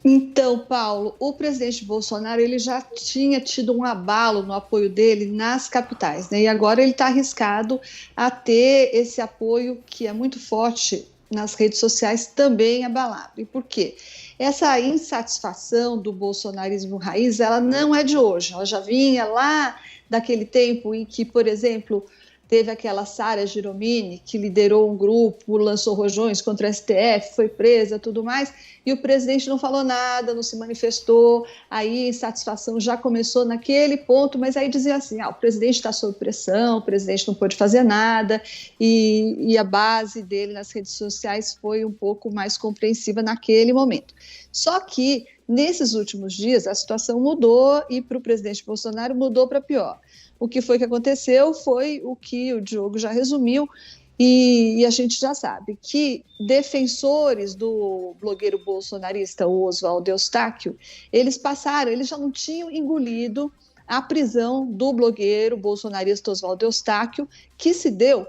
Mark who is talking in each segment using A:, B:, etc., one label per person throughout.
A: Então, Paulo, o presidente Bolsonaro ele já tinha tido um abalo no apoio dele nas capitais, né? E agora ele está arriscado a ter esse apoio que é muito forte nas redes sociais também abalado. E por quê? Essa insatisfação do bolsonarismo raiz, ela não é de hoje, ela já vinha lá daquele tempo em que, por exemplo, teve aquela Sara Giromini, que liderou um grupo, lançou rojões contra o STF, foi presa, tudo mais, e o presidente não falou nada, não se manifestou, aí a insatisfação já começou naquele ponto, mas aí dizia assim, o presidente está sob pressão, o presidente não pôde fazer nada, e a base dele nas redes sociais foi um pouco mais compreensiva naquele momento. Só que, nesses últimos dias, a situação mudou e para o presidente Bolsonaro mudou para pior. O que foi que aconteceu foi o que o Diogo já resumiu, e a gente já sabe que defensores do blogueiro bolsonarista Oswaldo Eustáquio, eles já não tinham engolido a prisão do blogueiro bolsonarista Oswaldo Eustáquio, que se deu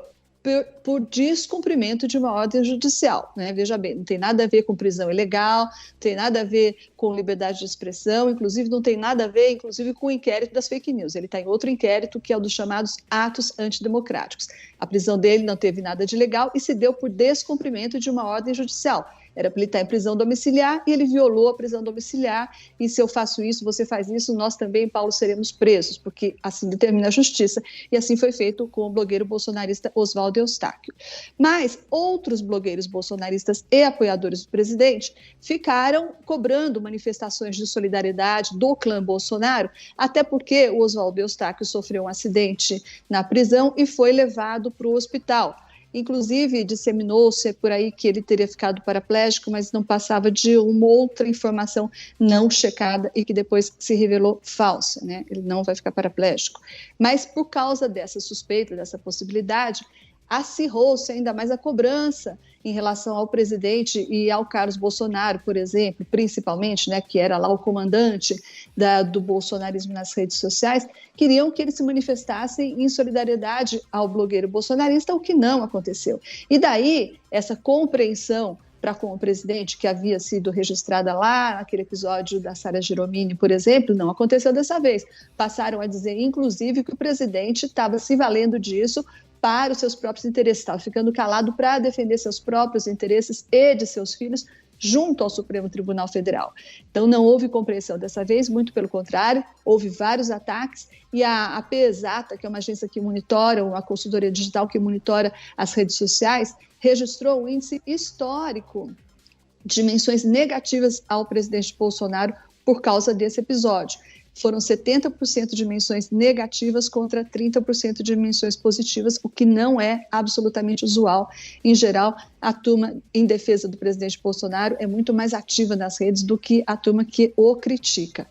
A: por descumprimento de uma ordem judicial, né? Veja bem, não tem nada a ver com prisão ilegal, não tem nada a ver com liberdade de expressão, inclusive não tem nada a ver, inclusive, com o inquérito das fake news. Ele está em outro inquérito, que é o dos chamados atos antidemocráticos. A prisão dele não teve nada de ilegal e se deu por descumprimento de uma ordem judicial. Era para ele estar em prisão domiciliar e ele violou a prisão domiciliar, e se eu faço isso, você faz isso, nós também, Paulo, seremos presos, porque assim determina a justiça, e assim foi feito com o blogueiro bolsonarista Oswaldo Eustáquio. Mas outros blogueiros bolsonaristas e apoiadores do presidente ficaram cobrando manifestações de solidariedade do clã Bolsonaro, até porque o Oswaldo Eustáquio sofreu um acidente na prisão e foi levado para o hospital. Inclusive, disseminou-se por aí que ele teria ficado paraplégico, mas não passava de uma outra informação não checada e que depois se revelou falsa, né? Ele não vai ficar paraplégico. Mas por causa dessa suspeita, dessa possibilidade, acirrou-se ainda mais a cobrança em relação ao presidente e ao Carlos Bolsonaro, por exemplo, principalmente, né, que era lá o comandante do bolsonarismo nas redes sociais, queriam que ele se manifestasse em solidariedade ao blogueiro bolsonarista, o que não aconteceu. E daí, essa compreensão para com o presidente, que havia sido registrada lá naquele episódio da Sara Giromini, por exemplo, não aconteceu dessa vez. Passaram a dizer, inclusive, que o presidente estava se valendo disso para os seus próprios interesses, estava ficando calado para defender seus próprios interesses e de seus filhos junto ao Supremo Tribunal Federal. Então não houve compreensão dessa vez, muito pelo contrário, houve vários ataques, e a Pesata, que é uma agência que monitora, uma consultoria digital que monitora as redes sociais, registrou um índice histórico de menções negativas ao presidente Bolsonaro por causa desse episódio. Foram 70% de menções negativas contra 30% de menções positivas, o que não é absolutamente usual. Em geral, a turma em defesa do presidente Bolsonaro é muito mais ativa nas redes do que a turma que o critica.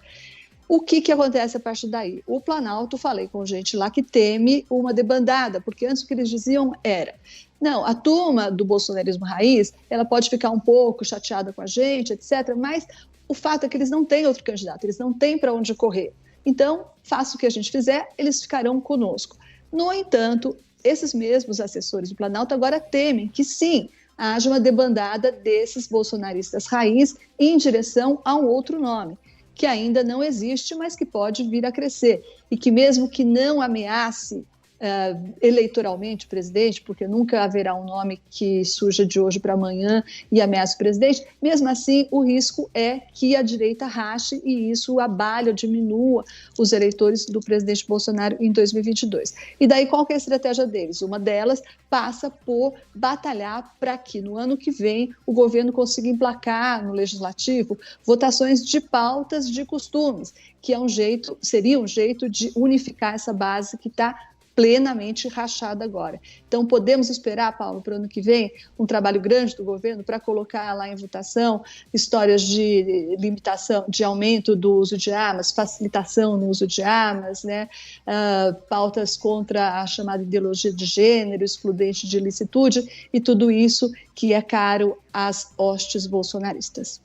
A: O que acontece a partir daí? O Planalto, falei com gente lá que teme uma debandada, porque antes o que eles diziam era: não, a turma do bolsonarismo raiz, ela pode ficar um pouco chateada com a gente, etc., mas o fato é que eles não têm outro candidato, eles não têm para onde correr. Então, faça o que a gente fizer, eles ficarão conosco. No entanto, esses mesmos assessores do Planalto agora temem que, sim, haja uma debandada desses bolsonaristas raiz em direção a um outro nome, que ainda não existe, mas que pode vir a crescer. E que mesmo que não ameace eleitoralmente o presidente, porque nunca haverá um nome que surja de hoje para amanhã e ameace o presidente, mesmo assim o risco é que a direita rache e isso abale ou diminua os eleitores do presidente Bolsonaro em 2022. E daí qual que é a estratégia deles? Uma delas passa por batalhar para que no ano que vem o governo consiga emplacar no legislativo votações de pautas de costumes, que seria um jeito de unificar essa base que está plenamente rachada agora. Então, podemos esperar, Paulo, para o ano que vem, um trabalho grande do governo para colocar lá em votação histórias de limitação, de aumento do uso de armas, facilitação no uso de armas, né? Pautas contra a chamada ideologia de gênero, excludente de ilicitude, e tudo isso que é caro às hostes bolsonaristas.